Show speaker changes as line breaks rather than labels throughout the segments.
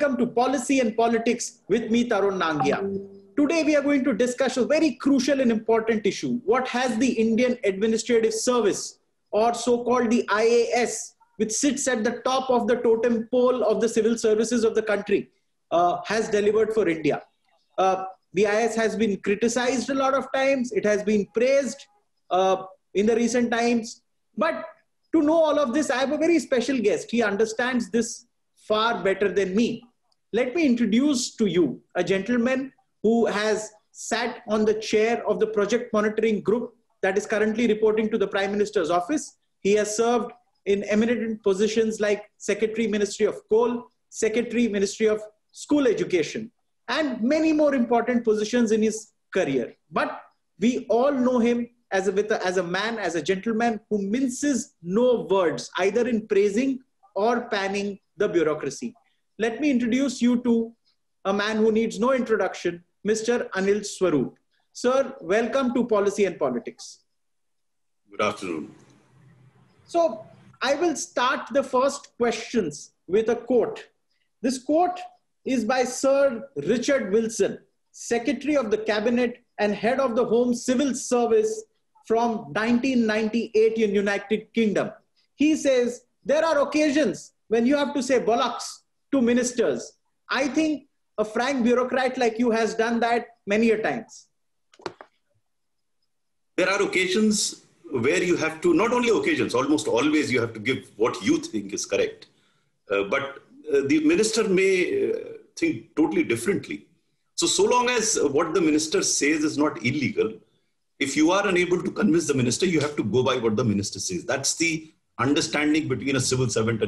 welcome to Policy and Politics with me, Tarun Nangia. Today we are going to discuss a very crucial and important issue. What has the Indian Administrative Service, or so-called the IAS, which sits at the top of the totem pole of the civil services of the country, has delivered for India. The IAS has been criticized a lot of times. It has been praised in the recent times. But to know all of this, I have a very special guest. He understands this far better than me. Let me introduce to you a gentleman who has sat on the chair of the project monitoring group that is currently reporting to the Prime Minister's office. He has served in eminent positions like Secretary, Ministry of Coal, Secretary, Ministry of School Education, and many more important positions in his career. But we all know him as a man, as a gentleman who minces no words, either in praising or panning the bureaucracy. Let me introduce you to a man who needs no introduction, Mr. Anil Swaroop. Sir, welcome to Policy and Politics.
Good afternoon.
So I will start the first questions with a quote. This quote is by Sir Richard Wilson, Secretary of the Cabinet and Head of the Home Civil Service from 1998 in United Kingdom. He says, there are occasions when you have to say bollocks to ministers. I think a frank bureaucrat like you has done that many a times.
There are occasions where you have to, not only occasions, almost always you have to give what you think is correct. But the minister may think totally differently. So long as what the minister says is not illegal, if you are unable to convince the minister, you have to go by what the minister says. That's the understanding between a civil servant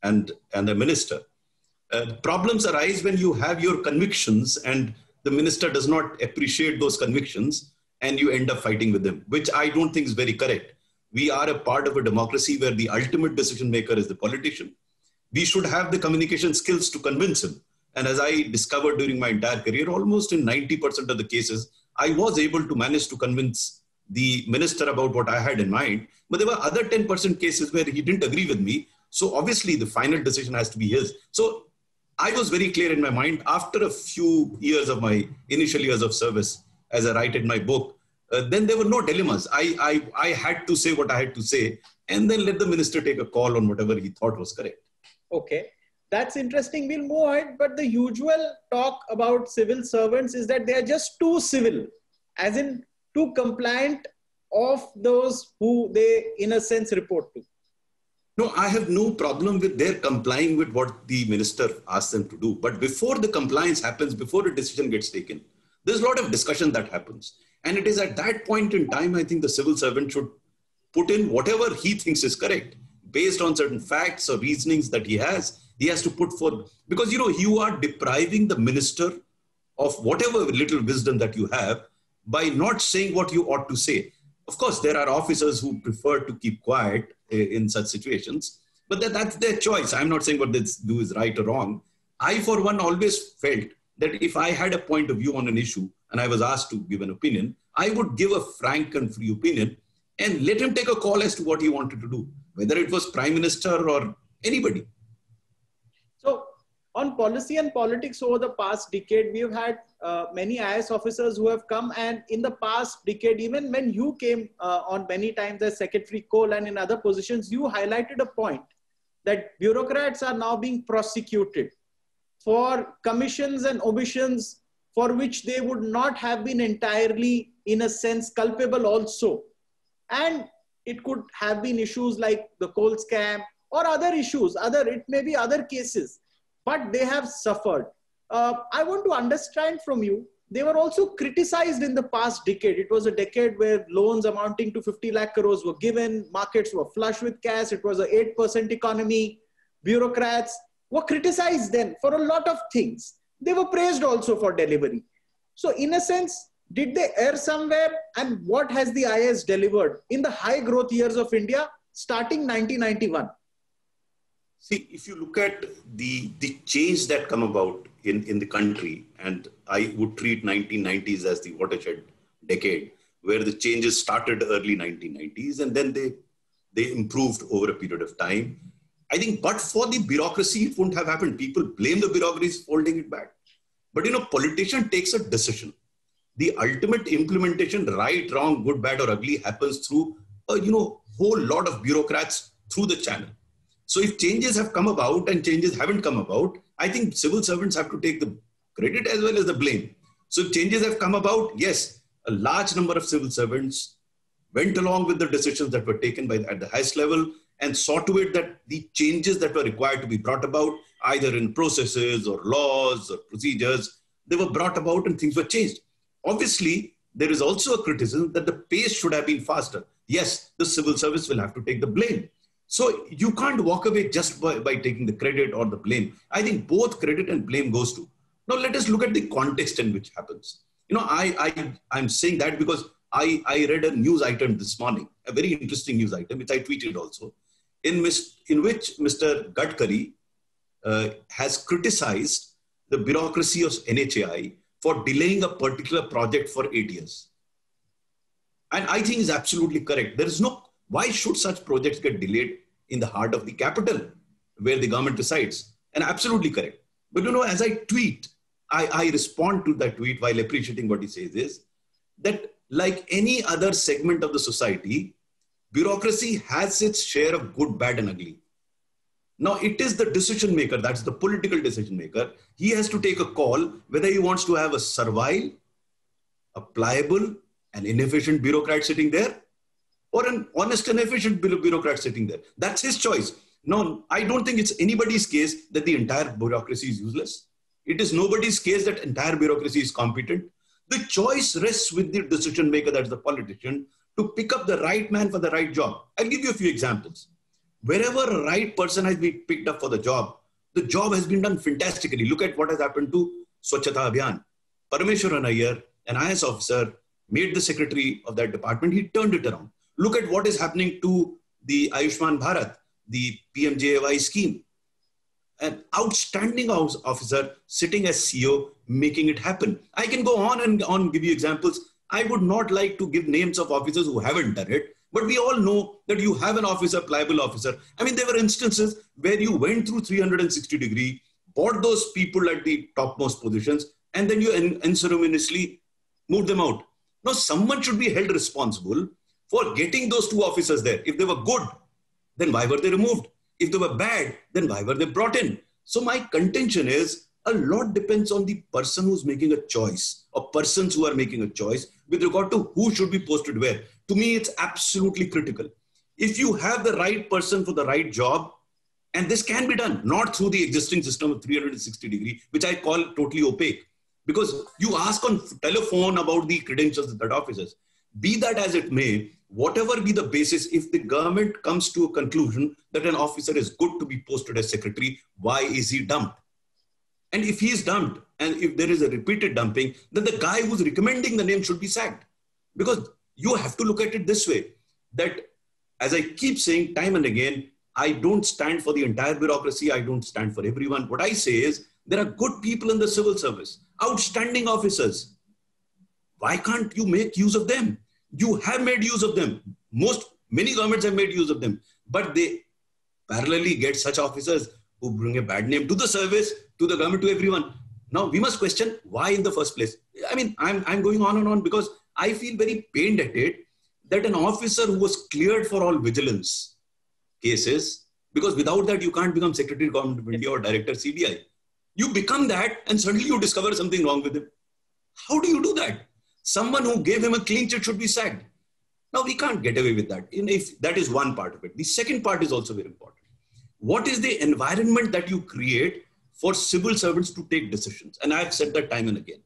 and a minister. Problems arise when you have your convictions and the minister does not appreciate those convictions and you end up fighting with them, which I don't think is very correct. We are a part of a democracy where the ultimate decision maker is the politician. We should have the communication skills to convince him. And as I discovered during my entire career, almost in 90% of the cases, I was able to manage to convince the minister about what I had in mind. But there were other 10% cases where he didn't agree with me. So obviously the final decision has to be his. So I was very clear in my mind after a few years of my initial years of service, as I write in my book, then there were no dilemmas. I had to say what I had to say and then let the minister take a call on whatever he thought was correct.
Okay. That's interesting. We'll move ahead. But the usual talk about civil servants is that they are just too civil, as in too compliant of those who they, in a sense, report to.
No, I have no problem with their complying with what the minister asks them to do. But before the compliance happens, before a decision gets taken, there's a lot of discussion that happens. And it is at that point in time, I think the civil servant should put in whatever he thinks is correct, based on certain facts or reasonings that he has to put forth. Because, you are depriving the minister of whatever little wisdom that you have by not saying what you ought to say. Of course, there are officers who prefer to keep quiet in such situations, but that's their choice. I'm not saying what they do is right or wrong. I, for one, always felt that if I had a point of view on an issue and I was asked to give an opinion, I would give a frank and free opinion and let him take a call as to what he wanted to do, whether it was Prime Minister or anybody.
So on Policy and Politics over the past decade, we've had many IAS officers who have come, and in the past decade, even when you came on many times as Secretary Coal and in other positions, you highlighted a point that bureaucrats are now being prosecuted for commissions and omissions for which they would not have been entirely, in a sense, culpable also. And it could have been issues like the coal scam or other issues, it may be other cases, but they have suffered. I want to understand from you, they were also criticized in the past decade. It was a decade where loans amounting to 50 lakh crores were given, markets were flush with cash, it was an 8% economy. Bureaucrats were criticized then for a lot of things. They were praised also for delivery. So in a sense, did they err somewhere? And what has the IAS delivered in the high growth years of India starting 1991?
See, if you look at the change that come about in the country, and I would treat 1990s as the watershed decade, where the changes started early 1990s and then they improved over a period of time. I think, but for the bureaucracy, it wouldn't have happened. People blame the bureaucracy for holding it back. But, politician takes a decision. The ultimate implementation, right, wrong, good, bad, or ugly, happens through a, whole lot of bureaucrats through the channel. So if changes have come about and changes haven't come about, I think civil servants have to take the credit as well as the blame. So if changes have come about, yes, a large number of civil servants went along with the decisions that were taken at the highest level and saw to it that the changes that were required to be brought about, either in processes or laws or procedures, they were brought about and things were changed. Obviously, there is also a criticism that the pace should have been faster. Yes, the civil service will have to take the blame. So you can't walk away just by taking the credit or the blame. I think both credit and blame goes to. Now let us look at the context in which happens. I'm saying that because I read a news item this morning, a very interesting news item, which I tweeted also, in which Mr. Gadkari has criticized the bureaucracy of NHAI for delaying a particular project for 8 years. And I think is absolutely correct. Why should such projects get delayed in the heart of the capital where the government resides? And absolutely correct. But as I tweet, I respond to that tweet while appreciating what he says is that like any other segment of the society, bureaucracy has its share of good, bad, and ugly. Now it is the decision maker, that's the political decision maker. He has to take a call whether he wants to have a servile, a pliable, and inefficient bureaucrat sitting there, or an honest and efficient bureaucrat sitting there. That's his choice. No, I don't think it's anybody's case that the entire bureaucracy is useless. It is nobody's case that entire bureaucracy is competent. The choice rests with the decision maker, that's the politician, to pick up the right man for the right job. I'll give you a few examples. Wherever a right person has been picked up for the job has been done fantastically. Look at what has happened to Swachhata Abhiyan. Parameshwaran Iyer, an IAS officer, made the secretary of that department. He turned it around. Look at what is happening to the Ayushman Bharat, the PMJAY scheme. An outstanding officer sitting as CEO, making it happen. I can go on and on, give you examples. I would not like to give names of officers who haven't done it, but we all know that you have an officer, pliable officer. I mean, there were instances where you went through 360-degree, bought those people at the topmost positions, and then you unceremoniously moved them out. Now, someone should be held responsible for getting those two officers there. If they were good, then why were they removed? If they were bad, then why were they brought in? So my contention is a lot depends on the person who's making a choice, or persons who are making a choice with regard to who should be posted where. To me, it's absolutely critical. If you have the right person for the right job, and this can be done, not through the existing system of 360-degree, which I call totally opaque, because you ask on telephone about the credentials of that officers. Be that as it may, whatever be the basis, if the government comes to a conclusion that an officer is good to be posted as secretary, why is he dumped? And if he is dumped, and if there is a repeated dumping, then the guy who's recommending the name should be sacked. Because you have to look at it this way, that as I keep saying time and again, I don't stand for the entire bureaucracy. I don't stand for everyone. What I say is there are good people in the civil service, outstanding officers. Why can't you make use of them? You have made use of them. Many governments have made use of them, but they parallelly get such officers who bring a bad name to the service, to the government, to everyone. Now we must question why in the first place. I mean, I'm going on and on because I feel very pained at it that an officer who was cleared for all vigilance cases, because without that you can't become Secretary of Government of India or Director CBI. You become that and suddenly you discover something wrong with him. How do you do that? Someone who gave him a clean chit should be sacked. Now we can't get away with that. If that is one part of it. The second part is also very important. What is the environment that you create for civil servants to take decisions? And I've said that time and again.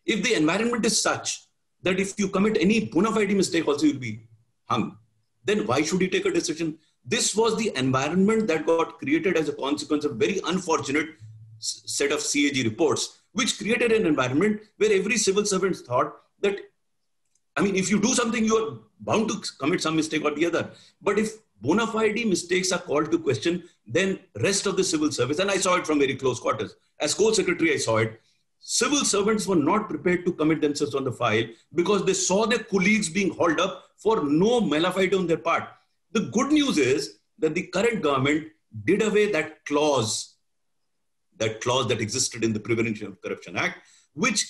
If the environment is such that if you commit any bona fide mistake also you'll be hung, then why should you take a decision? This was the environment that got created as a consequence of very unfortunate set of CAG reports, which created an environment where every civil servant thought that, I mean, if you do something, you are bound to commit some mistake or the other. But if bona fide mistakes are called to question, then rest of the civil service, and I saw it from very close quarters. As co-secretary, I saw it. Civil servants were not prepared to commit themselves on the file because they saw their colleagues being hauled up for no mala fide on their part. The good news is that the current government did away that clause that existed in the Prevention of Corruption Act, which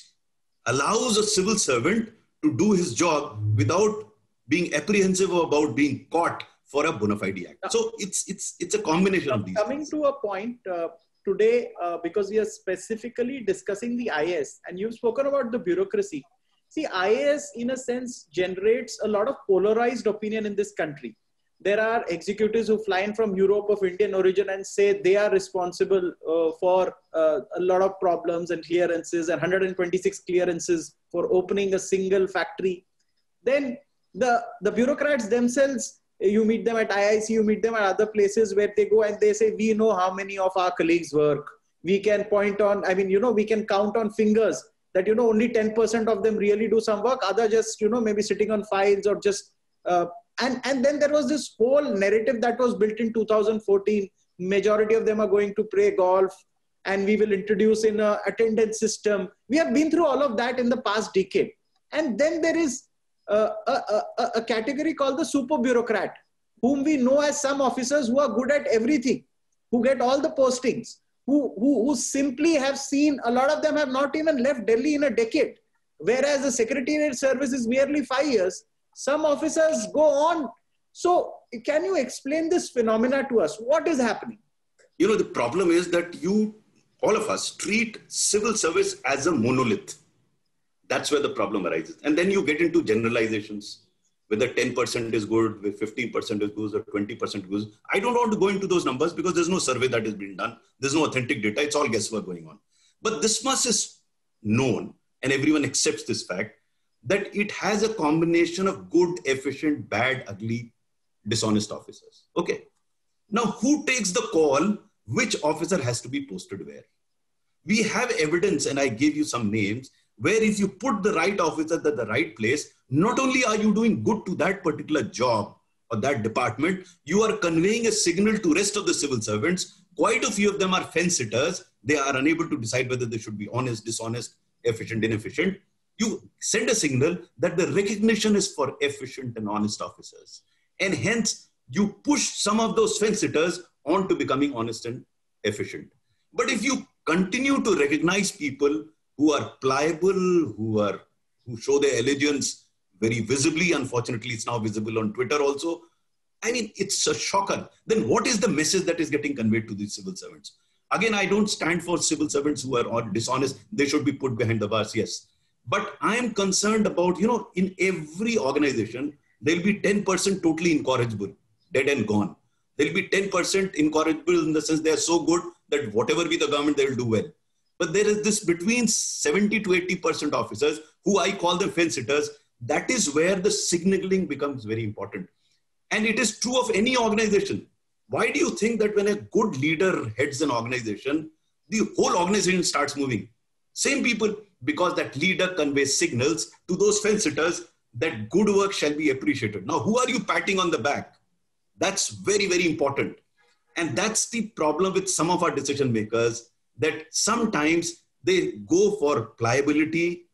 allows a civil servant to do his job without being apprehensive about being caught for a bona fide act. So it's a combination of these
coming
things.
to a point today, because we are specifically discussing the IAS, and you've spoken about the bureaucracy. See, IAS in a sense generates a lot of polarized opinion in this country. There are executives who fly in from Europe of Indian origin and say they are responsible for a lot of problems and clearances, and 126 clearances for opening a single factory. Then the bureaucrats themselves, you meet them at IIC, you meet them at other places where they go and they say, we know how many of our colleagues work. We can point on, I mean, we can count on fingers that, only 10% of them really do some work. Other just, maybe sitting on files or just, and then there was this whole narrative that was built in 2014. Majority of them are going to play golf, and we will introduce in a attendance system. We have been through all of that in the past decade. And then there is a category called the super bureaucrat, whom we know as some officers who are good at everything, who get all the postings, who simply have seen, a lot of them have not even left Delhi in a decade. Whereas the Secretariat service is merely 5 years. Some officers go on. So can you explain this phenomena to us? What is happening?
The problem is that all of us treat civil service as a monolith. That's where the problem arises. And then you get into generalizations, whether 10% is good, whether 15% is good, or 20% good. I don't want to go into those numbers because there's no survey that has been done. There's no authentic data. It's all guesswork going on. But this much is known, and everyone accepts this fact, that it has a combination of good, efficient, bad, ugly, dishonest officers. Okay. Now, who takes the call which officer has to be posted where? We have evidence, and I gave you some names, where if you put the right officer at the right place, not only are you doing good to that particular job or that department, you are conveying a signal to rest of the civil servants. Quite a few of them are fence sitters. They are unable to decide whether they should be honest, dishonest, efficient, inefficient. You send a signal that the recognition is for efficient and honest officers. And hence, you push some of those fence sitters on to becoming honest and efficient. But if you continue to recognize people who are pliable, who show their allegiance very visibly, unfortunately, it's now visible on Twitter also. I mean, it's a shocker. Then what is the message that is getting conveyed to these civil servants? Again, I don't stand for civil servants who are dishonest. They should be put behind the bars, yes. But I am concerned about, in every organization, there'll be 10% totally incorrigible, dead and gone. There'll be 10% incorrigible in the sense they are so good that whatever be the government, they'll do well. But there is this between 70 to 80% officers who I call them fence sitters. That is where the signaling becomes very important. And it is true of any organization. Why do you think that when a good leader heads an organization, the whole organization starts moving? Same people, because that leader conveys signals to those fence sitters that good work shall be appreciated. Now, who are you patting on the back? That's very, very important. And that's the problem with some of our decision makers, that sometimes they go for pliability,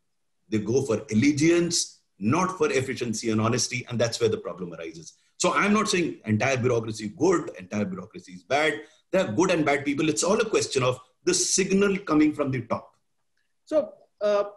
they go for allegiance, not for efficiency and honesty. And that's where the problem arises. So I'm not saying entire bureaucracy is good, entire bureaucracy is bad. There are good and bad people. It's all a question of the signal coming from the top.
So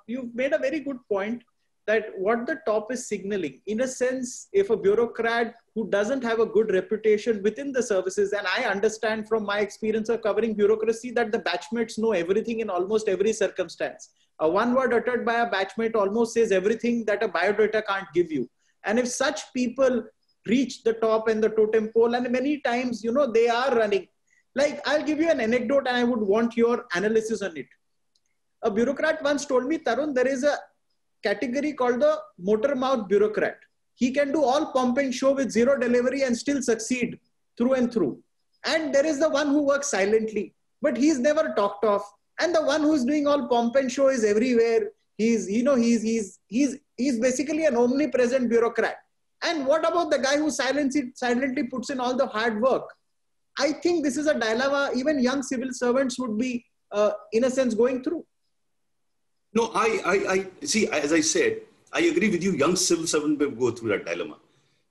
you've made a very good point that what the top is signaling. In a sense, if a bureaucrat who doesn't have a good reputation within the services, and I understand from my experience of covering bureaucracy that the batchmates know everything in almost every circumstance. One word uttered by a batchmate almost says everything that a biodata can't give you. And if such people reach the top and the totem pole, and many times, they are running. Like, I'll give you an anecdote and I would want your analysis on it. A bureaucrat once told me, Tarun, there is a category called the motor mouth bureaucrat. He can do all pomp and show with zero delivery and still succeed through and through. And there is the one who works silently, but he's never talked of. And the one who's doing all pomp and show is everywhere. He's basically an omnipresent bureaucrat. And what about the guy who silently puts in all the hard work? I think this is a dilemma even young civil servants would be, in a sense, going through.
No, I see, as I said, I agree with you, young civil servants will go through that dilemma.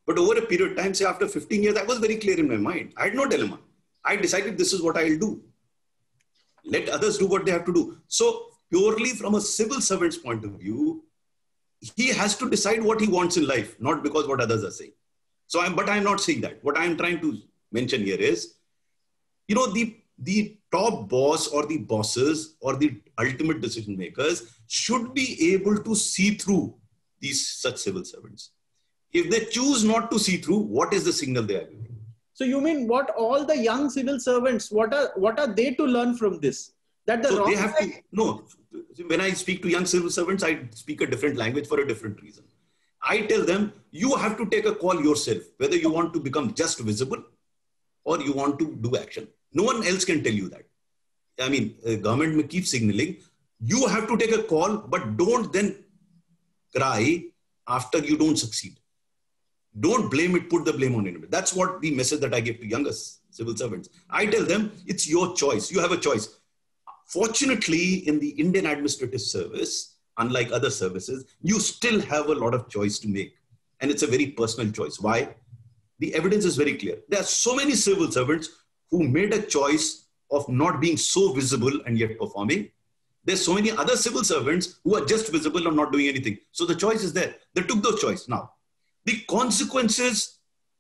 But over a period of time, say after 15 years, I was very clear in my mind. I had no dilemma. I decided this is what I'll do. Let others do what they have to do. So purely from a civil servant's point of view, he has to decide what he wants in life, not because what others are saying. But I'm not saying that. What I'm trying to mention here is, the top boss or the bosses or the ultimate decision makers should be able to see through such civil servants. If they choose not to see through, what is the signal they are giving?
So you mean what all the young civil servants, what are they to learn from this? That the
they have to, no, when I speak to young civil servants, I speak a different language for a different reason. I tell them, you have to take a call yourself, whether you want to become just visible or you want to do action. No one else can tell you that. I mean, government may keep signaling, you have to take a call, but don't then cry after you don't succeed. Don't blame it, put the blame on anybody. That's what the message that I give to younger civil servants. I tell them, it's your choice. You have a choice. Fortunately, in the Indian administrative service, unlike other services, you still have a lot of choice to make. And it's a very personal choice. Why? The evidence is very clear. There are so many civil servants who made a choice of not being so visible and yet performing. There's so many other civil servants who are just visible and not doing anything. So the choice is there. They took those choice. Now, the consequences,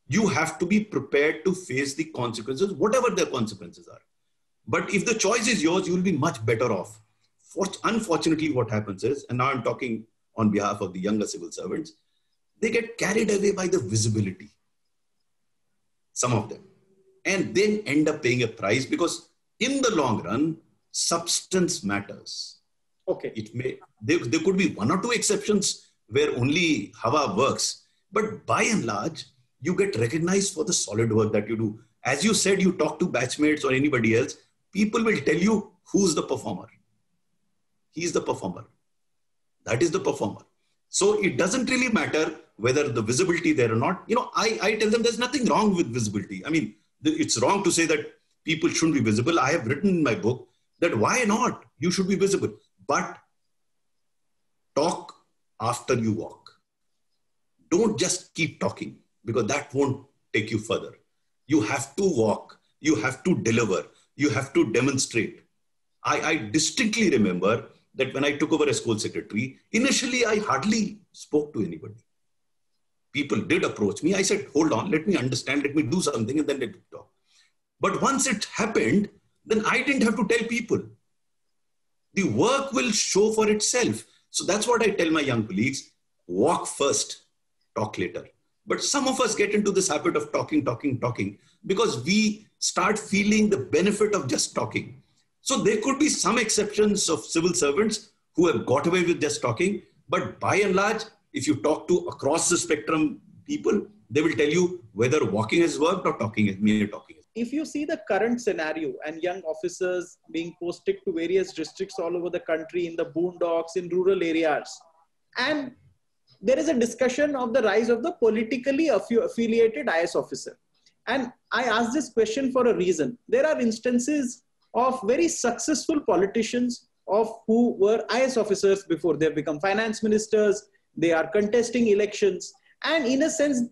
you have to be prepared to face the consequences, whatever the consequences are. But if the choice is yours, you will be much better off. Unfortunately, what happens is, and now I'm talking on behalf of the younger civil servants, they get carried away by the visibility, some of them, and then end up paying a price, because in the long run, substance matters.
Okay.
There could be one or two exceptions where only Hawa works, but by and large, you get recognized for the solid work that you do. As you said, you talk to batchmates or anybody else, people will tell you who's the performer. He's the performer. That is the performer. So it doesn't really matter whether the visibility there or not. I tell them there's nothing wrong with visibility. I mean, it's wrong to say that people shouldn't be visible. I have written in my book that why not? You should be visible. But talk after you walk. Don't just keep talking, because that won't take you further. You have to walk. You have to deliver. You have to demonstrate. I distinctly remember that when I took over as school secretary, initially I hardly spoke to anybody. People did approach me. I said, hold on, let me understand, let me do something, and then let me talk. But once it happened, then I didn't have to tell people. The work will show for itself. So that's what I tell my young colleagues, walk first, talk later. But some of us get into this habit of talking, because we start feeling the benefit of just talking. So there could be some exceptions of civil servants who have got away with just talking. But by and large, if you talk to across the spectrum people, they will tell you whether walking has worked or mere talking.
If you see the current scenario and young officers being posted to various districts all over the country, in the boondocks, in rural areas, and there is a discussion of the rise of the politically affiliated IAS officer. And I ask this question for a reason. There are instances of very successful politicians who were IAS officers before they have become finance ministers. They are contesting elections. And in a sense,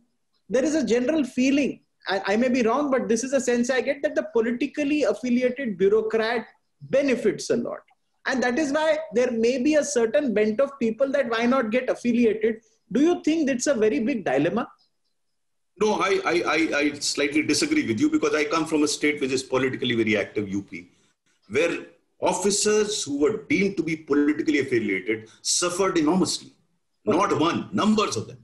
there is a general feeling, I may be wrong, but this is a sense I get, that the politically affiliated bureaucrat benefits a lot. And that is why there may be a certain bent of people that why not get affiliated. Do you think that's a very big dilemma?
No, I slightly disagree with you, because I come from a state which is politically very active, UP, where officers who were deemed to be politically affiliated suffered enormously. Not one, numbers of them.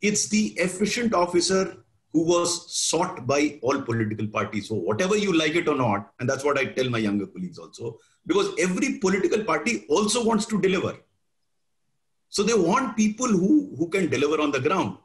It's the efficient officer who was sought by all political parties. So whatever you like it or not, and that's what I tell my younger colleagues also, because every political party also wants to deliver. So they want people who can deliver on the ground.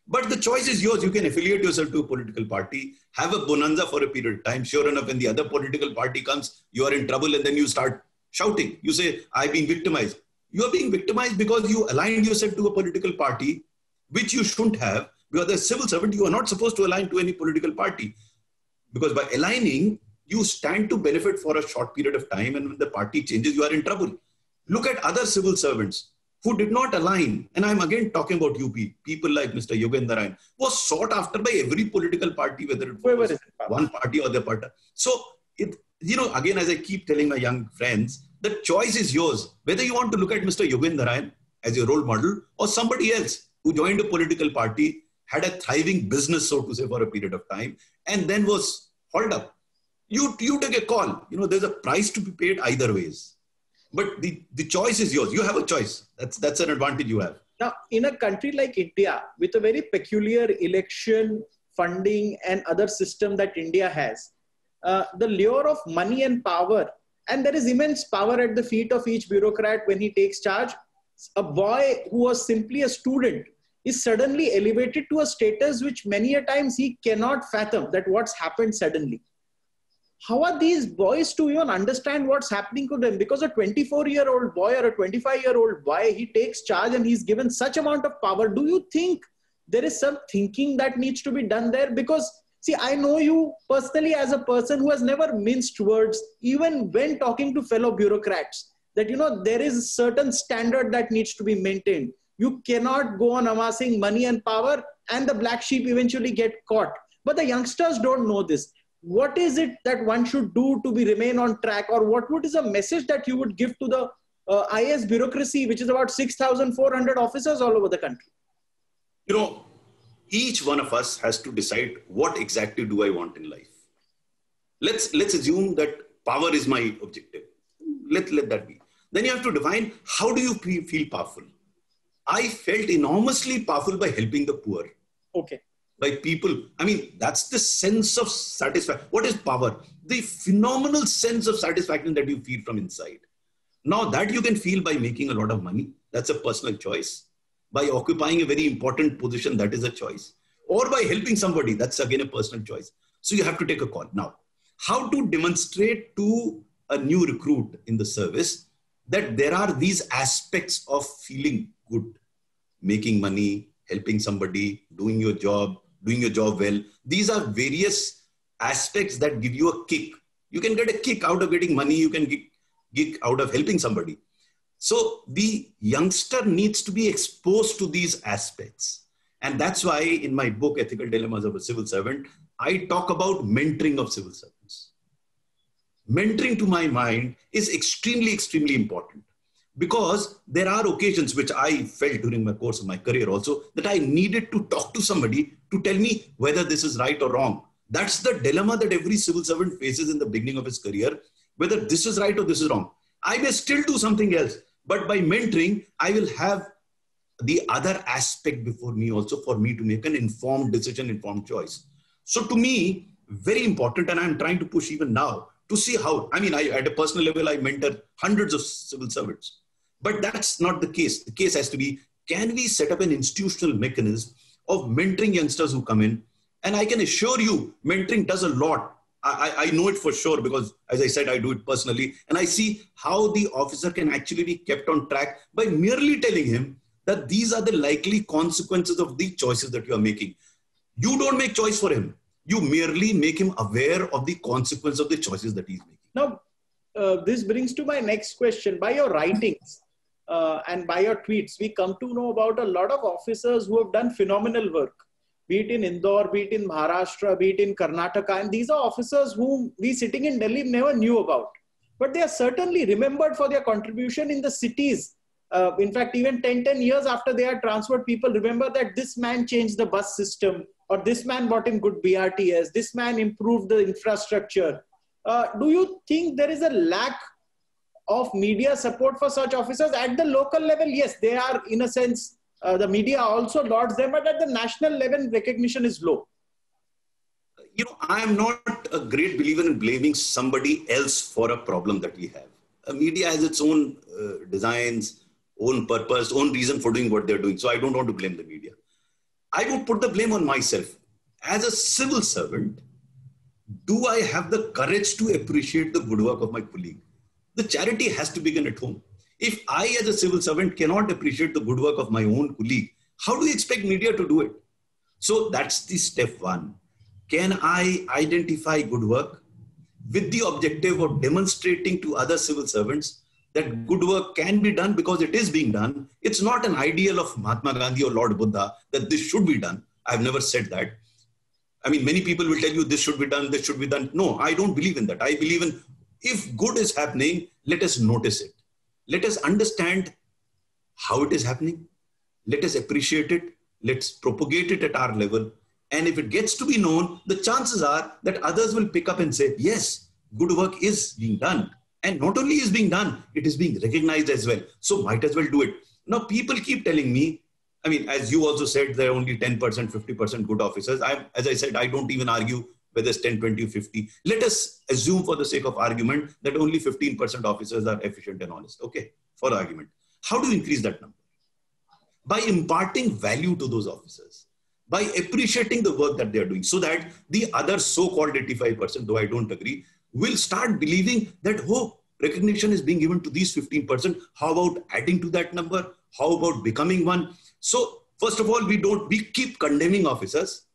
But the choice is yours. You can affiliate yourself to a political party, have a bonanza for a period of time. Sure enough, when the other political party comes, you are in trouble, and then you start shouting. You say, I've been victimized. You are being victimized because you aligned yourself to a political party, which you shouldn't have. Because as a civil servant, you are not supposed to align to any political party. Because by aligning, you stand to benefit for a short period of time, and when the party changes, you are in trouble. Look at other civil servants. who did not align, and I'm again talking about UP, people like Mr. Yogendra Ryan, was sought after by every political party, whether it was one party or the party. So, again, as I keep telling my young friends, the choice is yours. Whether you want to look at Mr. Yogendra Ryan as your role model or somebody else who joined a political party, had a thriving business, so to say, for a period of time, and then was hauled up. You take a call. There's a price to be paid either ways. But the choice is yours. You have a choice. That's an advantage you have.
Now, in a country like India, with a very peculiar election, funding, and other system that India has, the lure of money and power, and there is immense power at the feet of each bureaucrat when he takes charge. A boy who was simply a student is suddenly elevated to a status which many a times he cannot fathom that what's happened suddenly. How are these boys to even understand what's happening to them? Because a 24-year-old boy or a 25-year-old boy, he takes charge and he's given such amount of power. Do you think there is some thinking that needs to be done there? Because, see, I know you personally as a person who has never minced words, even when talking to fellow bureaucrats, that, there is a certain standard that needs to be maintained. You cannot go on amassing money and power and the black sheep eventually get caught. But the youngsters don't know this. What is it that one should do to remain on track, or what is a message that you would give to the IAS bureaucracy, which is about 6,400 officers all over the country?
Each one of us has to decide what exactly do I want in life. Let's assume that power is my objective. Let that be. Then you have to define, how do you feel powerful? I felt enormously powerful by helping the poor.
Okay.
By people. I mean, that's the sense of satisfaction. What is power? The phenomenal sense of satisfaction that you feel from inside. Now that you can feel by making a lot of money, that's a personal choice. By occupying a very important position, that is a choice. Or by helping somebody, that's again a personal choice. So you have to take a call. Now, how to demonstrate to a new recruit in the service that there are these aspects of feeling good, making money, helping somebody, doing your job well. These are various aspects that give you a kick. You can get a kick out of getting money. You can get kick out of helping somebody. So the youngster needs to be exposed to these aspects. And that's why in my book, Ethical Dilemmas of a Civil Servant, I talk about mentoring of civil servants. Mentoring, to my mind, is extremely, extremely important. Because there are occasions which I felt during my course of my career also that I needed to talk to somebody to tell me whether this is right or wrong. That's the dilemma that every civil servant faces in the beginning of his career, whether this is right or this is wrong. I may still do something else, but by mentoring, I will have the other aspect before me also for me to make an informed decision, informed choice. So to me, very important, and I'm trying to push even now to see how, at a personal level, I mentor hundreds of civil servants. But that's not the case. The case has to be, can we set up an institutional mechanism of mentoring youngsters who come in? And I can assure you, mentoring does a lot. I know it for sure because, as I said, I do it personally. And I see how the officer can actually be kept on track by merely telling him that these are the likely consequences of the choices that you are making. You don't make choice for him. You merely make him aware of the consequence of the choices that he's making.
Now, this brings to my next question. By your writings and by your tweets, we come to know about a lot of officers who have done phenomenal work, be it in Indore, be it in Maharashtra, be it in Karnataka. And these are officers whom we sitting in Delhi never knew about. But they are certainly remembered for their contribution in the cities. In fact, even 10 years after they are transferred, people remember that this man changed the bus system, or this man brought in good BRTS, this man improved the infrastructure. Do you think there is a lack of media support for such officers at the local level? Yes, they are, in a sense, the media also lauds them, but at the national level, recognition is low.
I am not a great believer in blaming somebody else for a problem that we have. Media has its own designs, own purpose, own reason for doing what they're doing. So I don't want to blame the media. I would put the blame on myself. As a civil servant, do I have the courage to appreciate the good work of my colleague? The charity has to begin at home. If I, as a civil servant, cannot appreciate the good work of my own colleague, how do you expect media to do it? So that's the step one. Can I identify good work with the objective of demonstrating to other civil servants that good work can be done because it is being done. It's not an ideal of Mahatma Gandhi or Lord Buddha that this should be done. I've never said that. I mean, many people will tell you this should be done, this should be done. No, I don't believe in that. I believe in, if good is happening, let us notice it. Let us understand how it is happening. Let us appreciate it. Let's propagate it at our level. And if it gets to be known, the chances are that others will pick up and say, yes, good work is being done. And not only is being done, it is being recognized as well. So might as well do it. Now, people keep telling me, I mean, as you also said, there are only 10%, 50% good officers. As I said, I don't even argue whether it's 10, 20, 50. Let us assume for the sake of argument that only 15% officers are efficient and honest. Okay, for argument. How do you increase that number? By imparting value to those officers, by appreciating the work that they are doing, so that the other so-called 85%, though I don't agree, will start believing that, oh, recognition is being given to these 15%. How about adding to that number? How about becoming one? So first of all, we keep condemning officers.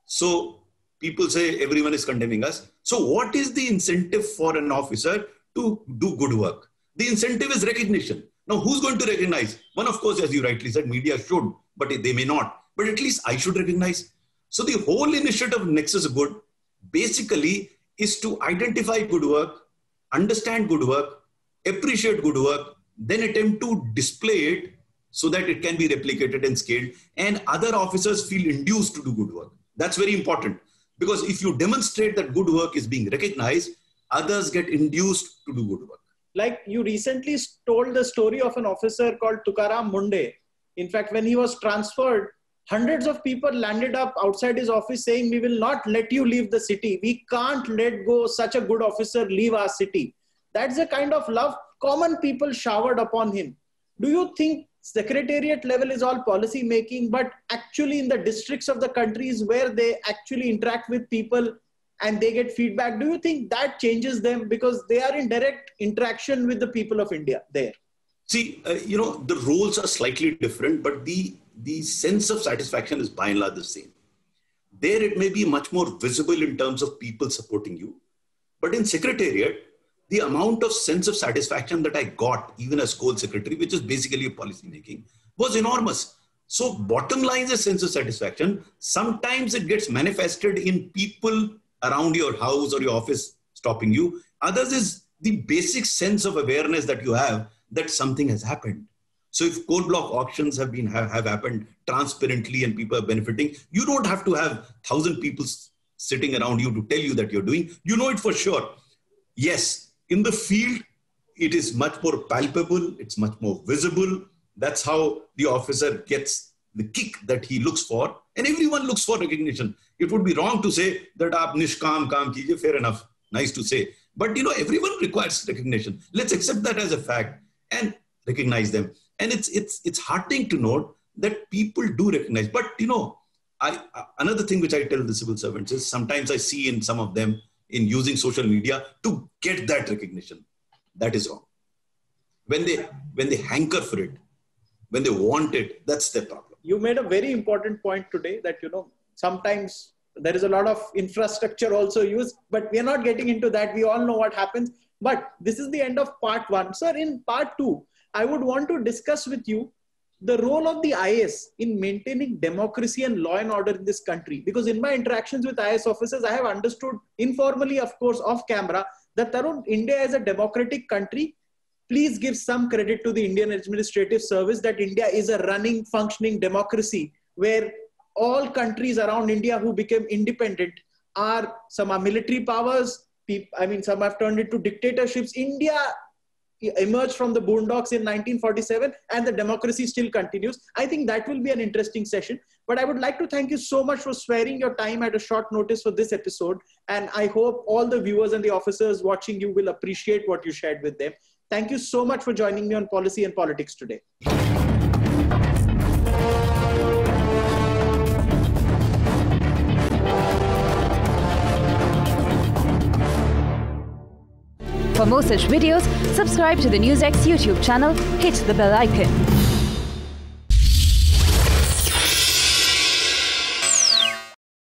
So people say everyone is condemning us. So what is the incentive for an officer to do good work? The incentive is recognition. Now, who's going to recognize? One, of course, as you rightly said, media should, but they may not. But at least I should recognize. So the whole initiative of Nexus Good basically is to identify good work, understand good work, appreciate good work, then attempt to display it so that it can be replicated and scaled, and other officers feel induced to do good work. That's very important, because if you demonstrate that good work is being recognized, others get induced to do good work.
Like you recently told the story of an officer called Tukaram Munde. In fact, when he was transferred, hundreds of people landed up outside his office saying, we will not let you leave the city. We can't let go such a good officer leave our city. That's the kind of love common people showered upon him. Do you think secretariat level is all policy making, but actually in the districts of the countries where they actually interact with people and they get feedback, do you think that changes them because they are in direct interaction with the people of India there?
See, the roles are slightly different, but the sense of satisfaction is by and large the same. There it may be much more visible in terms of people supporting you. But in secretariat, the amount of sense of satisfaction that I got, even as Coal Secretary, which is basically a policy making, was enormous. So bottom line is a sense of satisfaction. Sometimes it gets manifested in people around your house or your office stopping you. Others is the basic sense of awareness that you have that something has happened. So if coal block auctions have happened transparently and people are benefiting, you don't have to have 1,000 people sitting around you to tell you that you're doing. You know it for sure. Yes, in the field, it is much more palpable. It's much more visible. That's how the officer gets the kick that he looks for. And everyone looks for recognition. It would be wrong to say that aap nishkam kaam kijiye, fair enough. Nice to say. But everyone requires recognition. Let's accept that as a fact and recognize them. And it's heartening to note that people do recognize. But another thing which I tell the civil servants is sometimes I see in some of them in using social media to get that recognition. That is wrong. When they hanker for it, when they want it, that's their problem.
You made a very important point today that, sometimes there is a lot of infrastructure also used, but we are not getting into that. We all know what happens. But this is the end of part 1. Sir, in part 2, I would want to discuss with you the role of the IAS in maintaining democracy and law and order in this country. Because in my interactions with IAS officers, I have understood informally, of course, off camera, that Tarun, India is a democratic country. Please give some credit to the Indian Administrative Service that India is a running, functioning democracy where all countries around India who became independent some are military powers. Some have turned into dictatorships. India emerged from the boondocks in 1947 and the democracy still continues. I think that will be an interesting session. But I would like to thank you so much for sparing your time at a short notice for this episode. And I hope all the viewers and the officers watching you will appreciate what you shared with them. Thank you so much for joining me on Policy and Politics today.
For more such videos, subscribe to the NewsX YouTube channel, hit the bell icon.